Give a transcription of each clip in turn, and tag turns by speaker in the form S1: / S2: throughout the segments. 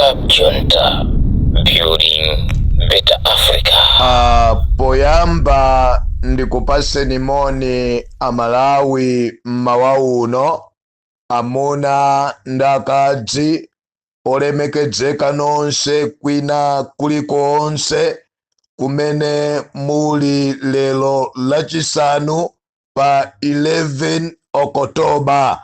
S1: Club Junta, building better Africa.
S2: Poyamba ndikupaseni moni Malawi mmawa uno, amuna ndakadzi olemekezeka nonse kwina kulikonse kumene muli lero lachisanu pa 11 Oktoba.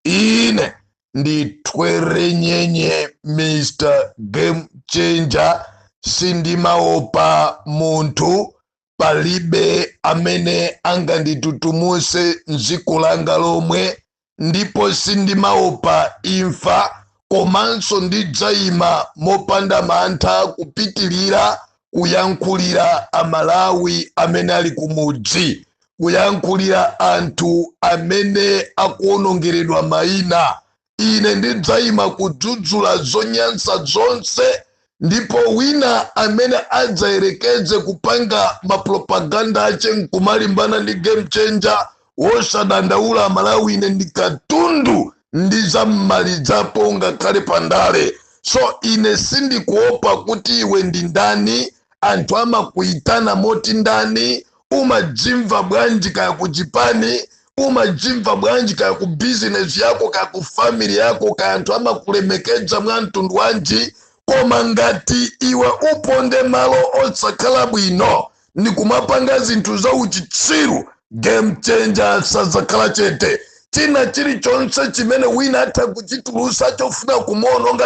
S2: Ine nditwere nyenye Mr. Game Changer, sindimaopa muntu, palibe amene anganditutumuse nziku langa lomwe, ndipo sindimaopa imfa, komanso ndidzayima mopanda mantha kupitilira kuyankhulira Amalawi amene ali kumudzi, kuyankhulira anthu amene akuonongeredwa mayina. Ine ndidzayima kudzudzula zonyansa zonse, ndipo wina amene adzayerekeze kupanga mapropaganda ache nkumalimbana ndi Game Changer wosadandaula Malawi ine ndikatundu ndizammalizapo ngakhale pandale. So ine sindikuopa kuti iwe ndi ndani, anthu amakuitana moti ndani, umajimva bwanji kaya kuchipani, umajimva bwanji kaya ku business yako kaya ku family yako kaya anthu amakulemekeza mwa mtundu wanji, koma ngati iwe uponde malo osakhala bwino ni kumapanga zinthu za uchitsiru, Game Changer sazakhala chete. China chilichonse chimene wina atha kuchitulusa chofuna kumononga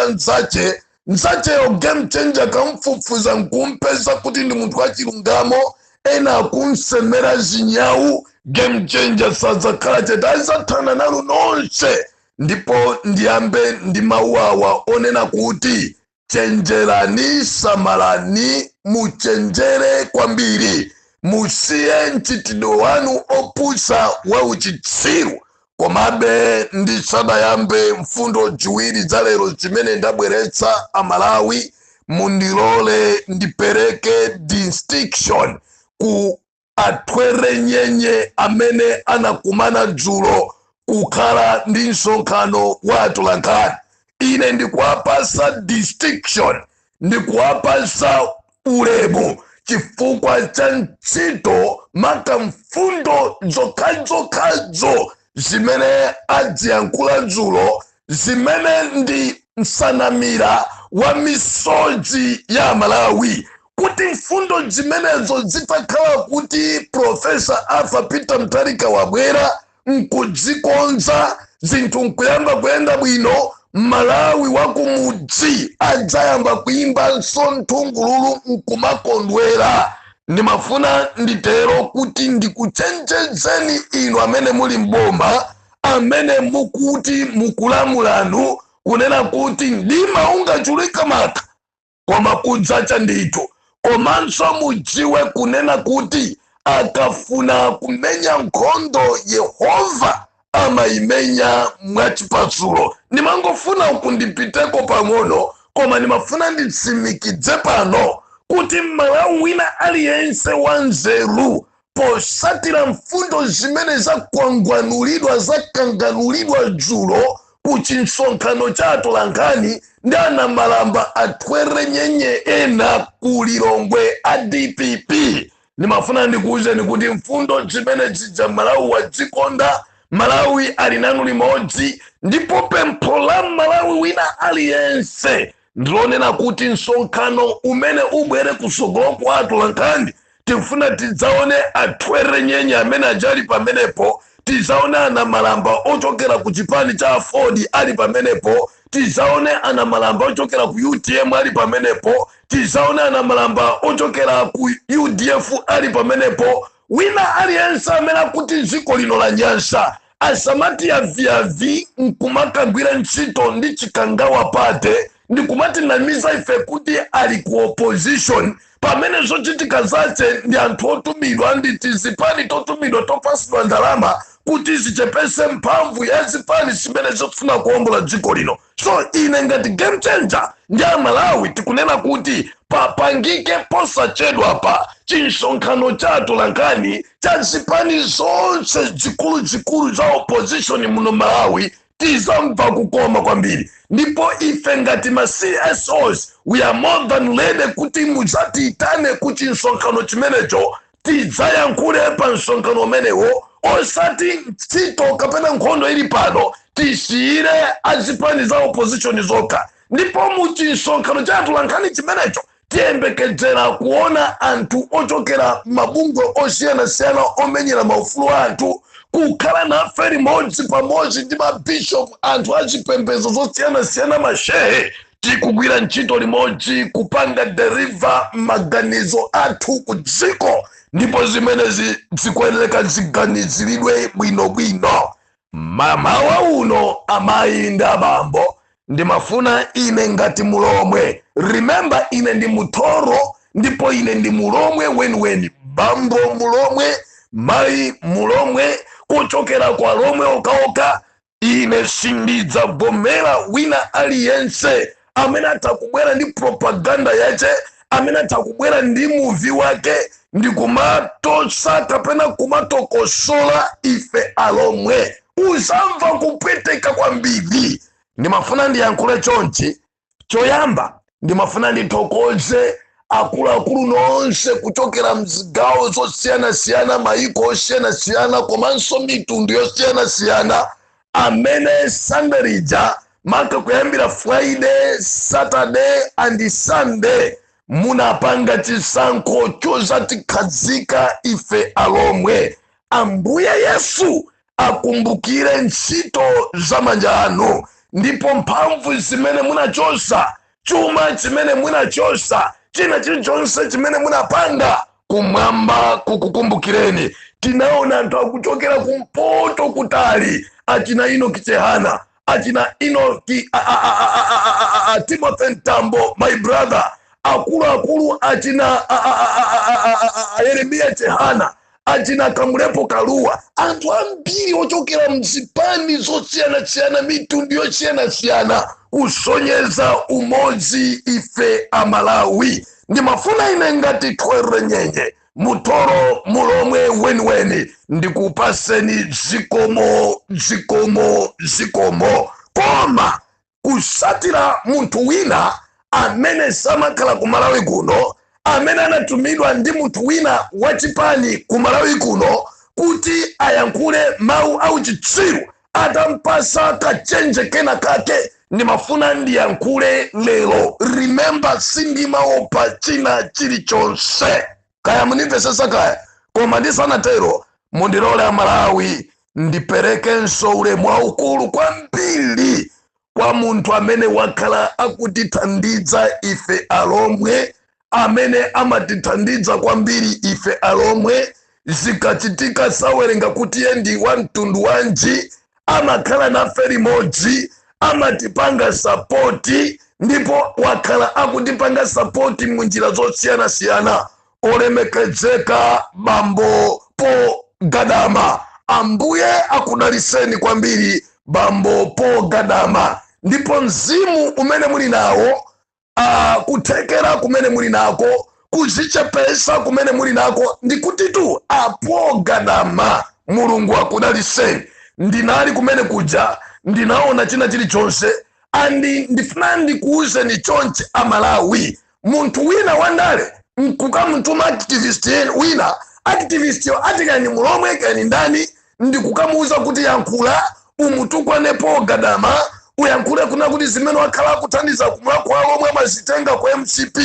S2: nzacheyo Game Changer kamfufuza nkumpeza kuti ndi munthu wachilungamo, ena akumsemera zinyawu, Game Changer sazakhala chete. Azathana nalo nonse. Ndipo ndiyambe ndi mawawa onena kuti chenjerani, samalani, muchenjere kwambiri, musiye mchitidwe wanu opusa wa uchitsiru. Komabe ndisadayambe mfundo ziwiri za lero zimene ndabweretsa Amalawi, mundilole ndipereke distinction ku atwere nyenye amene anakumana dzulo kukhala ndi msonkhano wa atolankhani. Ine ndikuwapasa distinction, ndikuwapasa ulemu chifukwa cha ntchito maka mfundo zokhazo zimene adziyankhula dzulo, zimene ndi nsanamira wa misozi ya Malawi. Kuti mfundo zimenezo zitakhala kuti Profesa Alpha Peter Mutharika wabwera nkudzikonza, zinthu nkuyamba kuyenda bwino, Malawi wakumudzi adzayamba kuimba nthungululu nkumakondwera. Ndimafuna nditero kuti ndikuchenjezeni inu amene muli mboma, amene mukuti mukulamulanu kunena kuti ndima ungachulika maka koma kudzacha ndithu, komanso mudziwe kunena kuti akafuna kumenya nkhondo Yehova amaimenya mwachipatsulo. Ndimangofuna kundipiteko pang'ono, koma ndimafuna nditsimikidze pano kuti Malawi wina aliyense wanzeru posatira mfundo zimene zakwangwanulidwa zakanganulidwa dzulo kuchinsonkhano cha atolankhani ndi anamalamba atwere nyenye ena kulilongwe a DPP. Ndimafuna ndikuwuzeni kuti mfundo zimene zija Malawi wadzikonda, Malawi ali nanu limodzi, ndipo pempho la Malawi wina aliyense ndilonena kuti msonkhano umene ubwere kusogolo kwa atolankhani tifuna tidzaone atwere nyenye amene ajali pamenepo, tidzaone anamalamba ochokera ku chipani cha Ford ali pamenepo, tidzaone anamalamba ochokera ku UTM ali pamenepo, tidzaone anamalamba ochokera ku UDF ali pamenepo. Wina aliyense amene akuti dziko lino la nyansa asamati aviavi nkumakagwira ntchito ndi chikangawa pate, ndikumati namiza ife kuti ali ku opposition, pamene zochitika zace ndi anthu otumidwa ndi tizipani totumidwa topasidwa ndalama kuti zichepese mphamvu ya zipani zimene zofuna kuombola dziko lino. So ine ngati Game Changer ndi Amalawi tikunena kuti papangike posachedwa pa chinsonkhano cha atolankhani cha zipani zonse zikulu za opposition muno Malawi, tizamva kukoma kwambiri. Ndipo ife ngati ma CSOs we are more than ready kuti mudzatiyitane kuti msonkhano chimenecho tidzayankhule pa msonkhano umenewo, osati ntchito kapena nkhondo ili pano tisiyire azipani za opposition zokha. Ndipo muchisonkhano chathu lankhani chimenecho tiyembekedzera kuona anthu ochokera mabungwe osiyanasiyana omenyera maufulu anthu kukhala nafe limodzi pamodzi ndi mabishop, anthu achipembedzo zosiyanasiyana, mashehe, tikugwira ntchito limodzi kupanga deliver maganizo athu ku dziko, ndipo zimenezi zikuyenera ziganiziridwe bwinobwino. Mawa uno amayi ndi abambo ndimafuna ine ngati mulomwe, remember ine ndi mutoro, ndipo ine ndi mulomwe weniweni, bambo mulomwe, mayi mulomwe, kuchokera kwa lomwe okaoka. Ine sindidzavomera wina aliyense amene atakubwera ndi propaganda yace, amene atakubwera ndi muvi wake ndi kumatosa kapena kumatokosola ife alomwe. Uzamva kupweteka kwambiri. Ndimafuna ndiyankhule chonchi. Choyamba ndimafuna ndithokoze akuluakulu nonse kuchokera mzigawo zosiyanasiyana, mayiko osiyanasiyana, komanso mitundu yosiyanasiyana amene Sunday lija maka kuyambira Friday, Saturday and Sunday munapanga chisankho chozatikhazika ife alomwe. Ambuye Yesu akumbukire ntchito za manja anu, ndipo mphamvu zimene munachosa, chuma chimene munachosa, china chilichonse chimene munapanga, kumwamba kukukumbukireni. Tinaona anthu akuchokera kumpoto kutali, achina Enoki Chehana, achina Enoki Timothy Ntambo, my brother, akulu achina Yeremia Chehana, achina Kamulepo Kaluwa, anthu ambiri ochokera mzipani zosiyanasiyana, mitundu yosiyanasiyana, kusonyeza umodzi ife Amalawi. Ndimafuna ine ngati Twere Nyenye, mutoro mulomwe weniweni, ndikupaseni zikomo, koma kusatira munthu wina amene samakhala ku Malawi kuno, amene anatumidwa ndi munthu wina wachipani ku Malawi kuno kuti ayankhule mawu au chitsiru, atampasa kachenje kena kake. Ndimafuna ndiyankhule lero. Remember, sindimaopa china chilichonse. Kaya munimvesesa kaya, koma ndisanatero mundilole Amalawi ndiperekenso ulemu waukulu kwambiri kwa munthu amene wakhala akutithandiza ife alomwe, amene amatithandiza kwambiri ife alomwe. Zikachitika sawerenga kuti ndi wa mtundu wanji, amakhala nafe limodzi, amatipanga sapoti, ndipo wakhala akutipanga sapoti munjira zosiyanasiyana. Olemekezeka bambo Po Gadama, Ambuye akudaliseni kwambiri bambo Po Gadama, ndipo mzimu umene muli nawo, kuthekera kumene muli nako, kuzichepesa kumene muli nako, ndikuti tu apo Gadama, Mulungu akudaliseni. Ndinali kumene kuja, ndinaona china chilichonse, andi ndifuna ndikuuze ni chonchi Amalawi. Munthu wina wandale nkukamutuma activist wina, activist yo atikani mulomwe kani ndani, ndikukamuuza kuti yankhula umutukwane Po Gadama, uyankhule kuna kuti zimene wakhala kuthandiza kumwako alomwe mazitenga kwa MCP,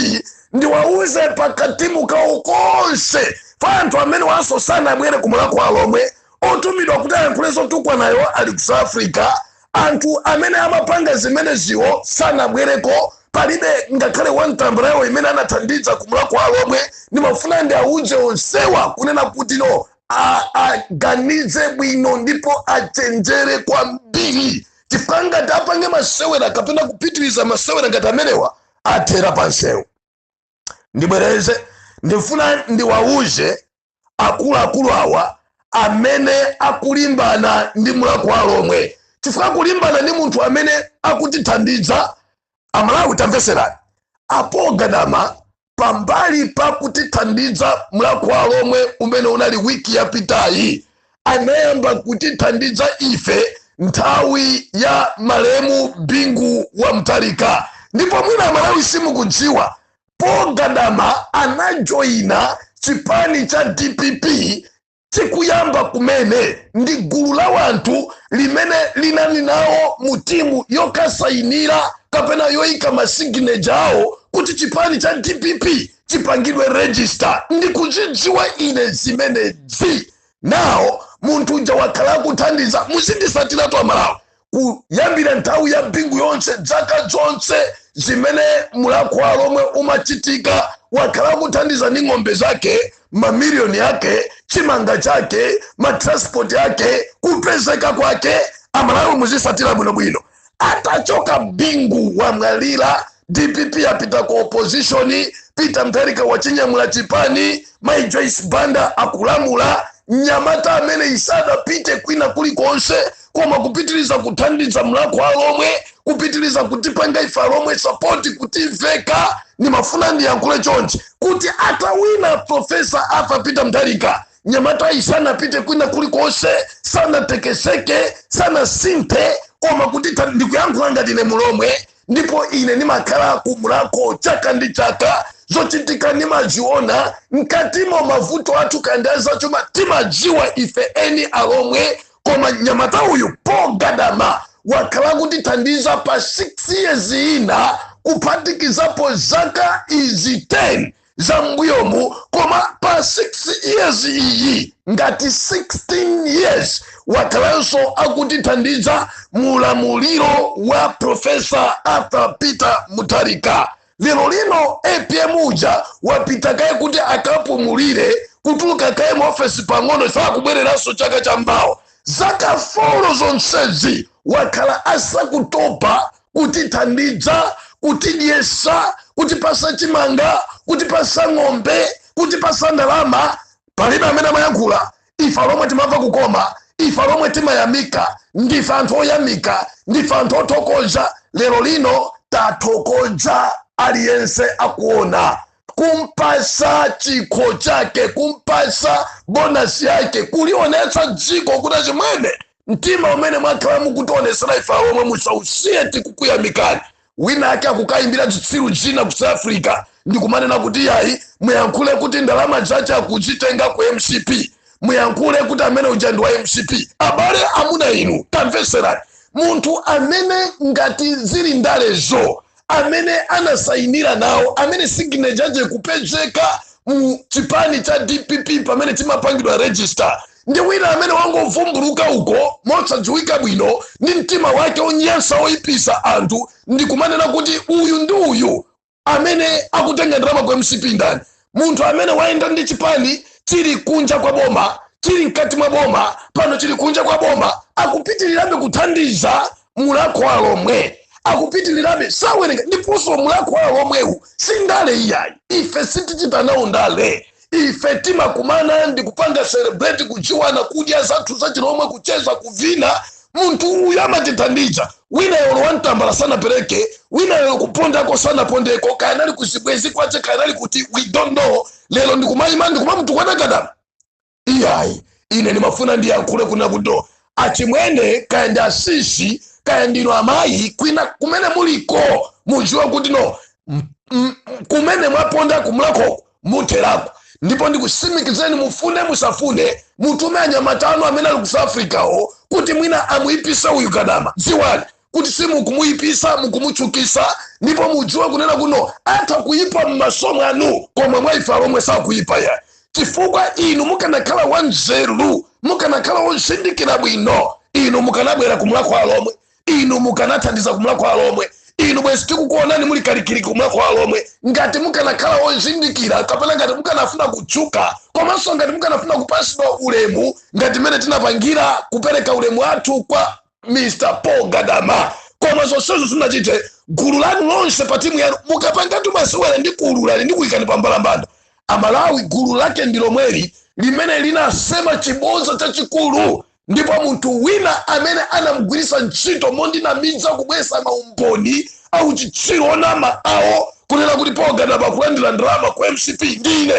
S2: ndiwauze pakatimu kawo konse fa anthu amene waso sana abwere kumwako alomwe, otumidwa kuti ayankhule zotukwa nayo ali ku South Africa. Anthu amene amapanga zimene ziwo sana abwereko, palibe ngakhale wantambirayo imene anathandiza kumwako alomwe. Ndimafuna ndi auze onsewa kunena kuti no aganize bwino ndipo achenjere kwambiri. Tifanga tapange masewera kapena kupitiriza masewera ngati amenewa athera pansewu. Ndibwereze, ndifuna ndiwauze akuluakulu awa amene akulimbana ndi mulako alomwe. Tifuna kulimbana ndi munthu amene akutithandiza. Amalawi tamveserani, apo Gadama pambali pa kutithandiza mulako alomwe umene unali wiki yapitayi, anayamba kutithandiza ife nthawi ya malemu Bingu wa Mutharika. Ndipo mwina Malawi simukudziwa Paul Gadama anajoina chipani cha DPP chikuyamba kumene ndi gulu la wanthu limene linali nawo mu timu yokasayinira kapena yoika masignature awo kuti chipani cha DPP chipangidwe register. Ndikudziwa ine zimenezi. Now munthu uja wakhala kuthandiza muzindisatira tu Malawi kuyambira nthawi ya Bingu yonse dzaka zonse zimene mulakwa lomwe umachitika, wakhala kuthandiza ni ng'ombe zake, mamiliyoni yake, chimanga chake, matransport yake, kupezeka kwake. Amalawi muzisatira bwinobwino. Atachoka Bingu wamwalira, DPP apita ku opposition, Peter Mutharika wachinyamula chipani, Mai Joyce Banda akulamula, Nyamata amene isada pite kwina kulikonse koma kupitiliza kuthandiza mulakwa lomwe, kupitiliza kutipanga ifa lomwe support kutiveka. Ni mafuna ndiyankhule chonchi kuti atawina Profesa Arthur Peter Mutharika, Nyamata isana pite kwina kulikonse, sana tekeseke, sana sinte, koma kuti ndikuyankhula ngati ne mulomwe. Ndipo ine nimakhala kumulako chaka ndi chaka, zochitika nimaziona mkatimo mavuto athu kandaza chuma timajiwa ife eni alomwe. Koma Nyamata uyu Paul Gadama wakhala kutithandiza pa 6 years ina kuphatikizapo zaka izi 10 za mbuyomu, koma pa 6 years iyi ngati 16 years wakhalanso akutithandiza mulamuliro wa Profesa Arthur Peter Mutharika. Lero lino APM uja wapita kaye kuti akapumulire, kutuluka kaye mu office pang'ono sakubwereranso chaka cha mbawo. Zaka 4 zonsezi wakhala asakutopa kutithandiza, kutidyesa, kutipasa chimanga, kutipasa ng'ombe, kutipasa ndalama. Palibe amene amayankhula. Ifa lomwe timamva kukoma, ifa lomwe timayamika, ndife anthu oyamika, ndife anthu othokoza. Lero lino tathokoza aliyense akuona, kumpasa chikho chake, kumpasa bonus yake, kulionetsa dziko kuti chimwene mtima umene mwakhala mukutionesera ifa lomwe musausiye tikukuyamikani. Wina ake akukayimbira chitsiru china ku South Africa ndikumanena kuti yayi muyankhule kuti ndalama chacha akuchitenga ku MCP, muyankhule kuti amene uja ndi wa MCP. Abale amuna inu tamveserani, munthu amene ngati zili ndalezo, amene anasayinira nawo, amene signature je kupezeka mu chipani cha DPP pamene chimapangidwa register, ndi wina amene wangovumbuluka uko mosadziwika bwino ndi mtima wake onyansa oipisa anthu, ndikumanena kuti uyu ndi uyu amene akutenga ndalama kwa MCP ndani. Munthu amene waenda ndi chipani chili kunja kwa boma, chili mkati mwa boma, pano chili kunja kwa boma, akupitilirabe kuthandiza mulakwa lomwe, akupitilirabe sawerenga. Ndiponso mulakwa lomwewu sindale iyayi, ife sitichita nawo ndale. Ife timakumana ndikupanga celebrate, kuchiwana, kudya zathu zachilomwe, kucheza, kuvina. Munthu uyu amatithandiza. Wina yolo wantambala sana pereke, wina yolo kupondako sana pondeko, kayanali kusibwezi kwache, kayanali kuti we don't know. Lelo ndikumayima ndikumamutu kwa Gadama. Iyayi, ine ni mafuna ndiyankhule kuna kudo. Achimwene kayenda asisi, kayandino amayi, kwina kumene muliko, mujiwa kuti no, kumene mwaponda kumulako, muterako. Ndipo ndikusimikizeni mufune musafune, mutume anyamatano amene ali ku South Africa ho, kuti mwina amuipisa uyu Gadama. Ziwali, kuti si mukumuipisa, mukumuchukisa, ndipo mujiwa kunena kuno, ata kuipa mmasomo anu, koma mwaifa lomwe sa kuipa ya. Chifukwa inu mukanakhala wanzeru, mukanakhala wonsindikira bwino, inu mukanabwera kumulakwa lomwe, inu mukanathandiza kumulakwa lomwe, inu bwezi tikukuonani muli kalikili kumulakwa lomwe. Ngati mukanakhala wonsindikira, kapena ngati mukanafuna kuchuka, komanso ngati mukanafuna kupasidwa ulemu, ngati mene tinapangira kupereka ulemu athu kwa Mr. Paul Gadama. Koma zonsezo sunachite, gulu lanu lonse pa timu yanu, mukapanga tumasiwele ndi kuulula ndi kuyikani pambalambanda. Amalawi gulu lake ndilo mweli, limene linasema chiboza chachikulu. Ndipo munthu wina amene anamugwirisa ntchito mondi na midza kubwesa maumboni au chichiro onama awo kunena kuti Paul Gadama kulandira ndalama kwa MCP ndine.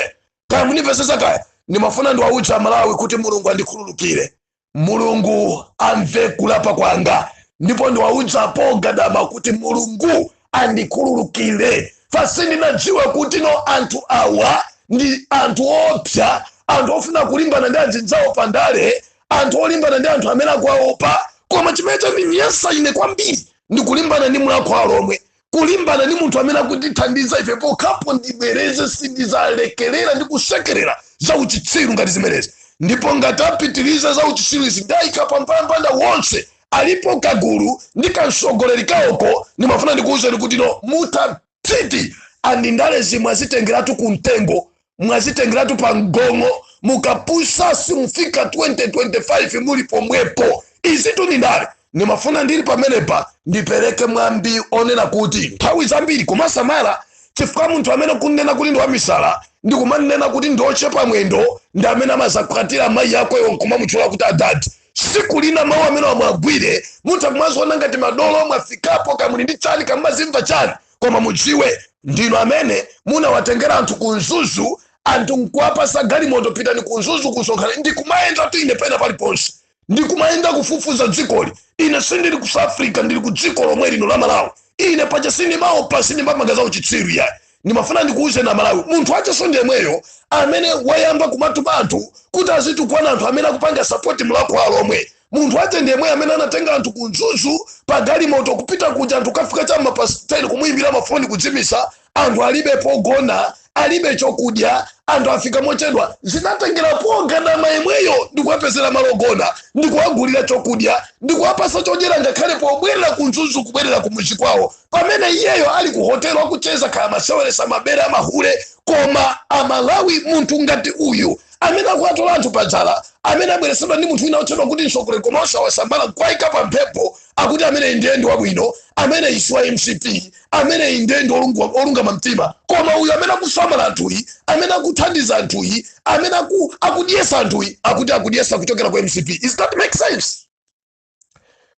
S2: Kaya munimvesesa kaya, nimafuna ndiwaucha Malawi kuti Mulungu andikhululukire. mulungu amve kulapa kwanga ndipo ndiwauza pogadama kuti mulungu andikhululukire fasini nadziwa kuti no anthu awa ndi anthu opsa, anthu ofuna kulimbana ndi anzidzawo pandale, anthu olimbana ndi anthu amene akuwaopa. Koma chimene chandinyansa ine kwambiri ndi kulimbana ndi mlakwalo omwe, kulimbana ndi munthu amene akutithandiza ife pokapo ndibwereze sindizalekerera ndi kusekerera za uchitsiru ngati zimenezi. Ndipo ngati apitiriza za uchitsiru izi ndayika pampanda wonse alipo kagulu ndi kansogoleri kaoko, ndimafuna ndikuwuzeni kuti no mutapiti andindale zimwe azitengeratu kumtengo, mwazitengeratu pa mgongo, mukapusa simufika 2025 muli pomwepo. Izitu ndindale ndimafuna ndili pamenepa ndipereke mwambi onena kuti nthawi zambiri kumasamala chifukwa munthu amene kunena kuti ndi wamisala ndi kumanena kuti ndi ochepa mwendo ndi amene amazakwatira mayi ako iwo nkumamutchula kuti adadi. Siku lina mawu amene wamwagwire munthu akumaziona ngati madolo mwafikapo kamuli ndi chani kamazimva chani, koma mudziwe ndino amene munawatengera anthu kunzuzu, anthu nkuwapasa galimoto pitani kunzuzu kusonkhana. Ndikumayenda tu ine pena paliponse, ndikumayenda kufufuza dzikoli. Ine sindili ku South Africa, ndili ku dziko lomwe lino la Malawi. Ine paja sindimaopa sindimamagaza uchitsiru yayi. Ndimafuna ndikuuze na Malawi munthu achaso ndiyemweyo amene wayamba kumatuma anthu kuti azitukwana anthu amene akupanga sapoti mlakwalo omwe. Munthu ache ndiyemweyo amene anatenga anthu kunzuzu pa galimoto kupita kuja anthu kafika chamma pa 10 kumuyimbira mafoni kudzimisa, anthu alibe pogona, alibe chokudya, anthu afika mochedwa. Zinatengera pogadama yemweyo ndikuwapezera malogona, ndikuwagulira chokudya, ndikuwapasa chodyera ngakhale pobwerera kunzuzu kubwerera kumuzi kwawo, pamene iyeyo ali ku hotelo akucheza kaya maseweresa mabere amahule. Koma Amalawi munthu ngati uyu amene akuwatola anthu padzala, amene abweresedwa ndi munthu wina otchedwa kuti mtsogoleri koma osawasambala kwayika pa mphepo akuti amene ndiye ndi wabwino, amene isiwa MCP, amene ndiye ndi olungama mtima. Koma uyu amene akusamala anthuyi, amene akuthandiza anthuyi, amene akudyesa anthuyi, akuti akudyesa kuchokera kwa MCP. Is that make sense?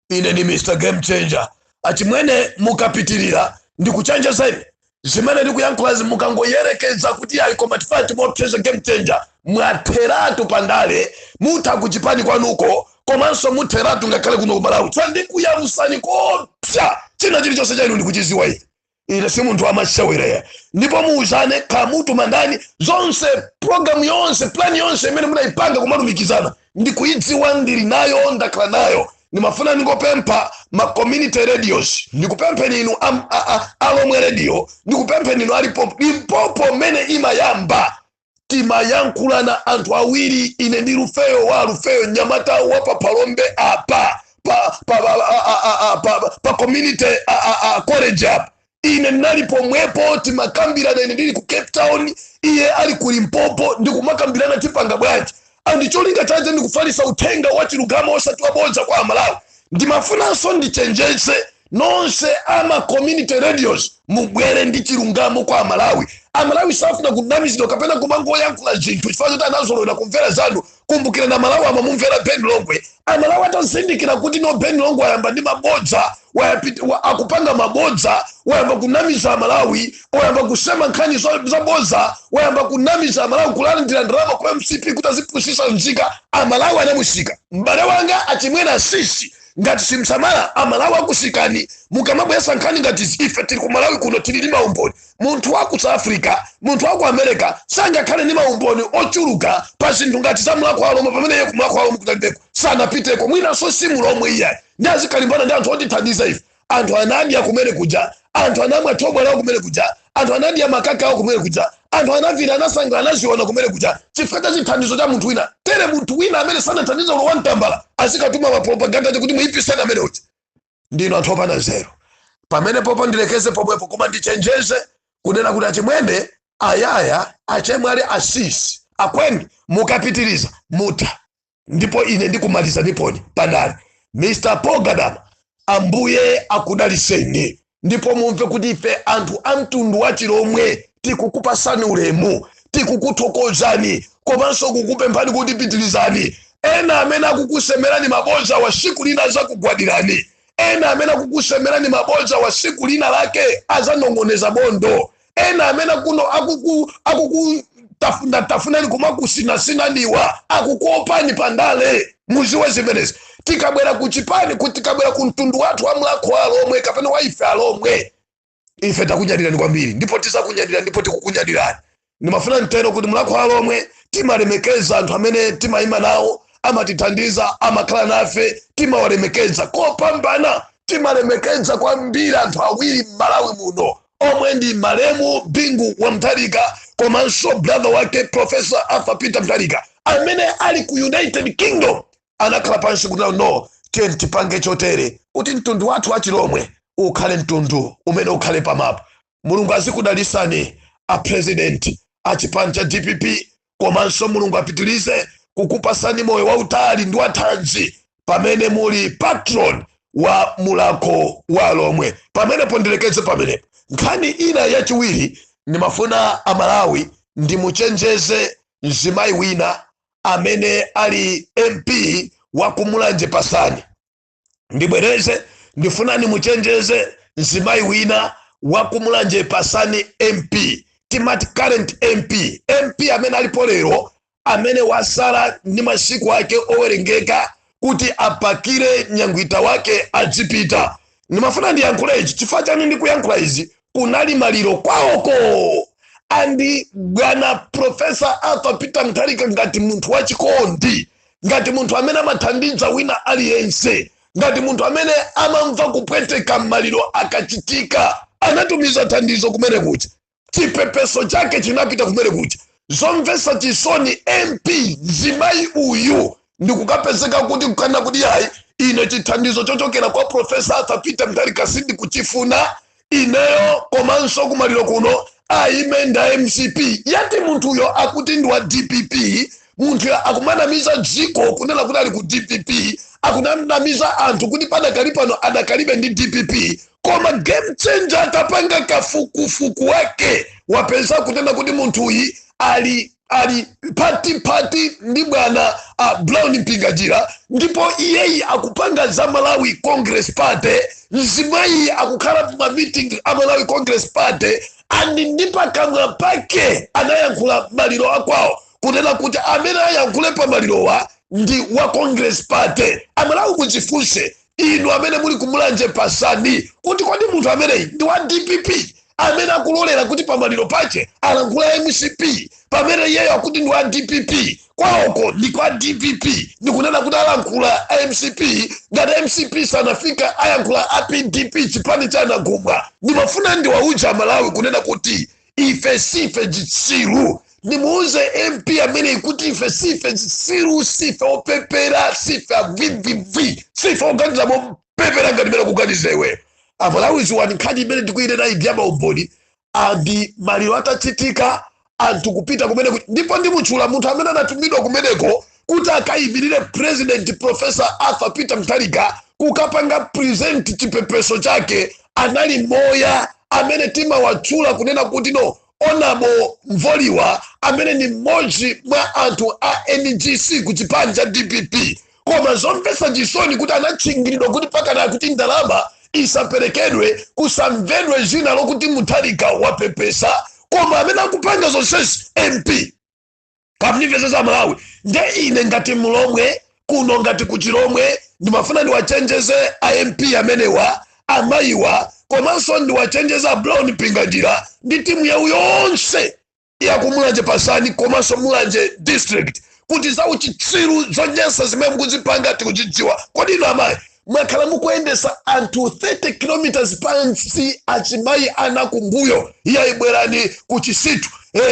S2: Ine ni Mr. Game Changer. Achimwene mukapitirira ndikuchanja zeni zimene ndikuyankhula mukangoyerekeza kuti ayi koma tifati mopseza Game Changer mwatheratu pandale mutha kuchipani kwanuko komanso mutheratu ngakhale kuno ku Malawi. Ndikuyalusani kopsa china chilichonse chainu ndikuchiziwa iyi. Ine si munthu amasewera ndipo muuzane kamutu mandani zonse programu yonse plani yonse imene munayipanga kumalumikizana ndikuyidziwa ndili nayo ndakhala nayo. Nimafuna ningopempa ma community radios, nikupempe ninu alomwe radio, nikupempe ninu alipopo mene imayamba timayankhula na anthu awiri. Ine ndi Rufeyo wa Rufeyo Nyamata wapa Palombe apa pa community college up. Ine nalipo mwepo timakambirana. Ine ndili ku Cape Town, iye ali ku Limpopo, ndikumakambirana tipanga bwanji. Andicholinga chaje ndikufalisa utenga wachilugamo osati wabodza kwa Malawi. Ndimafunanso ndichenjeze nonse ama community radios mubwere ndi chilungamo kwa Malawi. Amalawi safuna kunamizidwa kapena kumangoyankhula zinthu chifukwa choti anazolola kumvera zanu. Kumbukira na Malawi amamumvera Ben Longwe. Amalawi atazindikira kuti no Ben Longwe ayamba ndi mabodza, akupanga mabodza, wayamba kunamiza Malawi, wayamba kusema nkhani za bodza, wayamba kunamiza Malawi kulandira ndalama kwa MCP kuti azipusisa nzika. Amalawi anamusika. M'bale wanga achimwena sisi ngati simsamala Amalawi akusikani mukamabwesa nkhani ngati ife tili ku Malawi kuno tili ndi maumboni. Munthu wa ku South Africa, munthu wa ku America sangakhale ndi maumboni ochuluka pa zinthu ngati za mlakwalo omwe pamene iye kumlakwalo mukutalibeko sanapiteko mwinanso simu lomwe iyayi ndi azikalimbana ndi anthu otithandiza ife. Anthu anadya kumene kuja, anthu anamwa thobwa lawo kumene kuja, anthu anadya makaka awo kumene kuja, anthu anavira anasanga anaziona kumene kuja chifukwa cha chithandizo cha munthu wina. Tere munthu wina amene sanathandiza ulo wantambala azikatuma mapropaganda kuti muyipisane amene uti. Ndino anthu opanda zero. Pamene popo ndilekeze pomwepo koma ndichenjeze kunena kuti achimwene ayaya achemwali asisi akwendi mukapitiriza muta. Ndipo ine ndikumaliza niponi pandali Mr. Pogadama ambuye akudaliseni ndipo mumve kuti ife anthu amtundu wachilomwe tikukupasani ulemu, tikukuthokozani komanso kukupemphani kuti pitirizani. Ena amene akukusemerani mabodza wa siku lina azakugwadirani. Ena amene akukusemerani mabodza wa siku lina lake azanongoneza bondo. Ena amene kuno tafuna kumakusinasinaniwa akukuopani pandale. muziwe zimenezi. Tikabwera kuchipani kuti tikabwera kumtundu wathu wa mlakho alomwe kapena wa ife alomwe, ife takunyadirani kwambiri, ndipo tisakunyadirani ndipo tikukunyadirani. Ndimafuna ntero kuti mlakho alomwe timalemekeza anthu amene timayima nawo, amatithandiza, amakhala nafe, timawalemekeza kopambana. Timalemekeza kwambiri anthu awiri m'Malawi muno omwe ndi Malemu Bingu wa Mutharika komanso brother wake Professor Arthur Peter Mutharika amene ali ku United Kingdom. Anakhala pansi kuti no, tiye tipange chotere kuti mtundu wathu wa Chilomwe ukhale mtundu umene ukhale pamapo. Mulungu azikudalisani a president a chipani cha DPP, komanso Mulungu apitilize kukupasani moyo wautali ndi wathanzi pamene muli patron wa mulako wa Lomwe. Pamene pondelekeze pamene nkhani ina yachiwiri, ndimafuna Amalawi ndimuchenjeze mzimayi wina amene ali MP wa kumulanje pasani. Ndibwereze, ndifuna nimuchenjeze mzimayi wina wa kumulanje pasani MP, timati current MP amene alipo lero, amene wasala ndi masiku ake owerengeka kuti apakire nyangwita wake adzipita. Ndimafuna ndiyankhule ichi chifukwa chani ndikuyankhula izi, kunali maliro kwawoko. Andi bwana Professor Arthur Peter Mutharika ngati munthu wachikondi, ngati munthu amene amathandiza wina aliyense, ngati munthu amene amamva kupweteka maliro akachitika, anatumiza thandizo kumene kucha, chipepeso chake chinapita kumene kucha. Zomvetsa chisoni MP mzimayi uyu ndikukapezeka kuti kukana kuti hayi ine chithandizo chochokera kwa Professor Arthur Peter Mutharika sindi kuchifuna ineyo komanso kumaliro kuno aime nda MCP. Yati munthu uyo akuti ndi wa DPP, munthu akumanamiza dziko kunena kuti ali ku DPP, akunamiza anthu kuti padakali pano adakalibe ndi DPP, koma game changer atapanga kafukufuku wake wapeza kunena kuti munthu uyu ali pati ndi bwana Brown Mpingajira, ndipo iyeyi akupanga za Malawi Congress Party, mzimayi akukhala ma meeting a Malawi Congress Party, andi ndipa kamwa pake anayankhula maliro akwawo kunena kuti amene ayankhule pa malirowa ndi wa Congress Party. Amalawi kuchifunse inu amene muli kumulanje pasani kuti kodi munthu ameneyi ndi wa DPP amene akulolera kuti pamaliro pache alankhula MCP, pamene iyeyo akuti ndi wa DPP kwawoko ndi kwa DPP, ndikunena kuti alankhula MCP ngati MCP sanafika ayankhula APDP chipani chanagumwa. Ndimafuna ndiwauza Malawi kunena kuti ife sife jitsiru. Ndimuuze MP amene kuti ife sife jitsiru, sife opepera, sife avivivi, sife oganiza mopepera ngati mene kuganiza iwe. Amalawi ziwani nkhani imene ndikuyirera idyama umboni andi maliro atachitika anthu kupita kumene ndipo ndimutchula munthu amene anatumidwa kumeneko kuti akayimirire President Professor Arthur Peter Mutharika kukapanga present chipepeso chake. Anali moya amene timawatchula kunena kuti no Onabo Mvoliwa amene ni mmodzi mwa anthu a NGC ku chipani cha DPP, koma zomvetsa chisoni kuti anatchingiridwa kuti pakana kuti ndalama isaperekedwe kusamvedwe zina lokuti Mutharika wapepesa, koma amene akupanga zonsezi MP. Kamnivesesa Malawi nde ine ngati Mlomwe kuno ngati kuchilomwe ndimafuna ndiwachenjeze a MP amenewa amayiwa, komanso ndiwachenjeza Brown Mpingajira ndi timu yawo yonse ya kumulanje pasani komanso mulanje district kuti za uchitsiru zonyesa zimene mukuzipanga tikuchidziwa. Kodi ino amayi mwakhala mukuyendesa anthu 30 kilometers pansi achimayi anakumbuyo iya ibwerani kuchisitu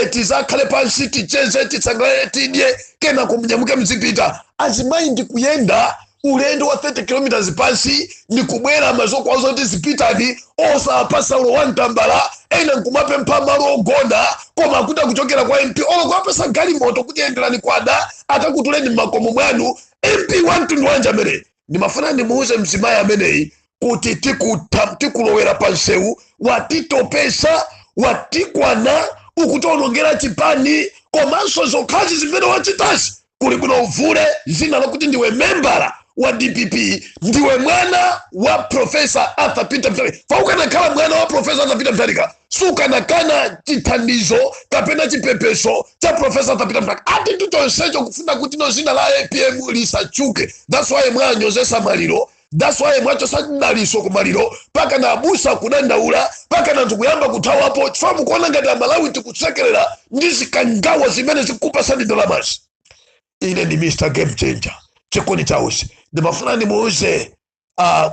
S2: tizakhale pansi ticheze titsangalale tidye kena kumunyamuke mzipita. Achimayi ndikuyenda ulendo wa 30 kilometers pansi ndikubwera mazokwawo zoti zipitani osapasa ulo wantambala ena nkumape mpamalo ogona, koma akuti kuchokera kwa MP olokupasa galimoto kuti yenderani kwada akakutuleni mmakomo mwanu. MP wantu ndi wanja amene ndimafuna ndimuuze mzimayi ameneyi kuti tikulowera pansewu watitopesa watikwana ukutonongera chipani, komanso zokhazi zimene wachitasi kuli kuno uvule zina lokuti ndiwe membala wa DPP ndiwe mwana wa Profesa Arthur Peter Mutharika. Faukanakhala mwana wa Profesa Arthur Peter Mutharika sukanakana chithandizo kapena chipepeso cha Profesa Arthur Peter Mutharika. Ati tutonsecho kufuna kuti no zina la APM lisachuke. That's why mwanyozesa maliro. That's why mwachosa ndaliso kumaliro paka na abusa kudandaula paka na tukuyamba kuthawapo chifukwa mukuona ngati Malawi tikutsekerera ndi zikangawa zimene zikupa sandi dollars. Ine ndi Mr. Game Changer chikoni chausi ndimafuna ndimuuze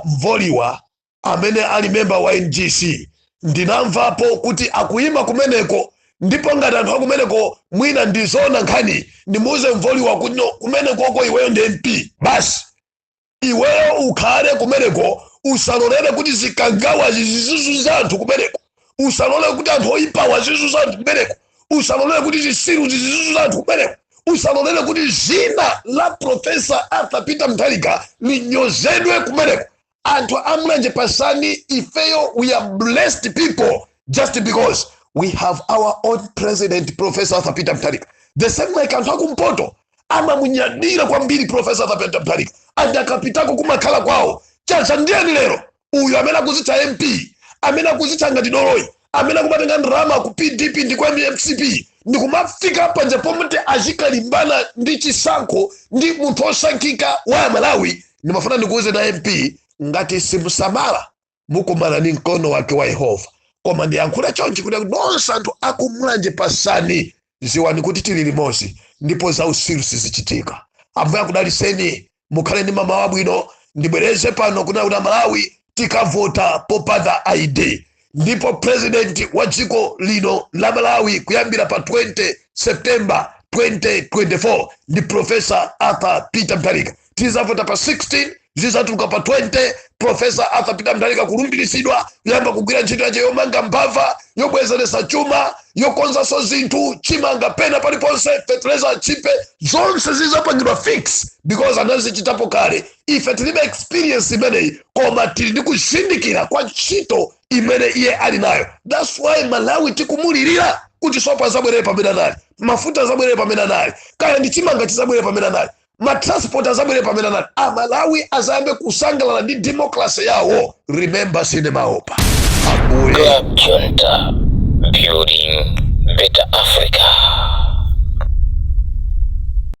S2: mvoliwa amene ali member wa NGC. Ndinamvapo kuti akuyima kumeneko ndipo ngati anthu akumeneko mwina ndizona nkhani ndimuuze mvoliwa kuti kumeneko iweyo ndi MP basi iweyo ukhale kumeneko usalolere kuti zikangawa zizuza anthu kumeneko, usalolere kuti anthu oyipawa zizuza anthu kumeneko, usalolere kuti zisiru zizuza anthu kumeneko, usalolere kuti zina la Profesa Arthur Peter Mutharika linyozedwe kumeneko. Anthu amulanje pasani ifeyo we are blessed people just because we have our own president Professor Arthur Peter Mutharika. The same like anthu akumpoto amamunyadira kwambiri Professor Arthur Peter Mutharika andakapitako kumakhala kwawo. Chacha ndiyani lero uyu amene akuzitcha MP, amene akuzitcha ngati Doloyi, amene akumatenga ndrama ku PDP ndi kwa MCP ndikumafika panje pomwe azikalimbana ndi chisankho ndi munthu osankhika wa Malawi. Ndimafuna ndikuuze na MP ngati simusamala mukumana ni mkono wake wa Yehova. Koma ndiyankhula chonchi kuti nonse anthu akumulanje pasani ziwani kuti tili limodzi ndipo za usiru sizichitika. Ambuye akudaliseni mukhale ndi mama wabwino. Ndibwereze pano kuna Malawi tikavota popanda ID ndipo president wa dziko lino la Malawi kuyambira pa 20 September 2024 ndi Professor Arthur Peter Mutharika. Tizavota pa 16 zizatuluka pa 20 Professor Arthur Peter Mutharika kulumbiritsidwa kuyamba kugwira ntchito yache yomanga mbava yobwezeresa chuma yokonzanso zinthu chimanga pena paliponse fertilizer chipe zonse zizapangidwa fix because anazichitapo kale. Ife tilibe experience imeneyi koma tili ndi kuzindikira kwa ntchito imene iye ali nayo. That's why Malawi tikumulirira kuti sopa zabwerere pamene nali, mafuta zabwerere pamene nali, kaya ndi chimanga chizabwerere pamene nali, matransport azabwere pamene nali. Malawi azayambe kusangalala ndi democracy yawo. Remember cinema opa
S1: Club Junta, building better Africa.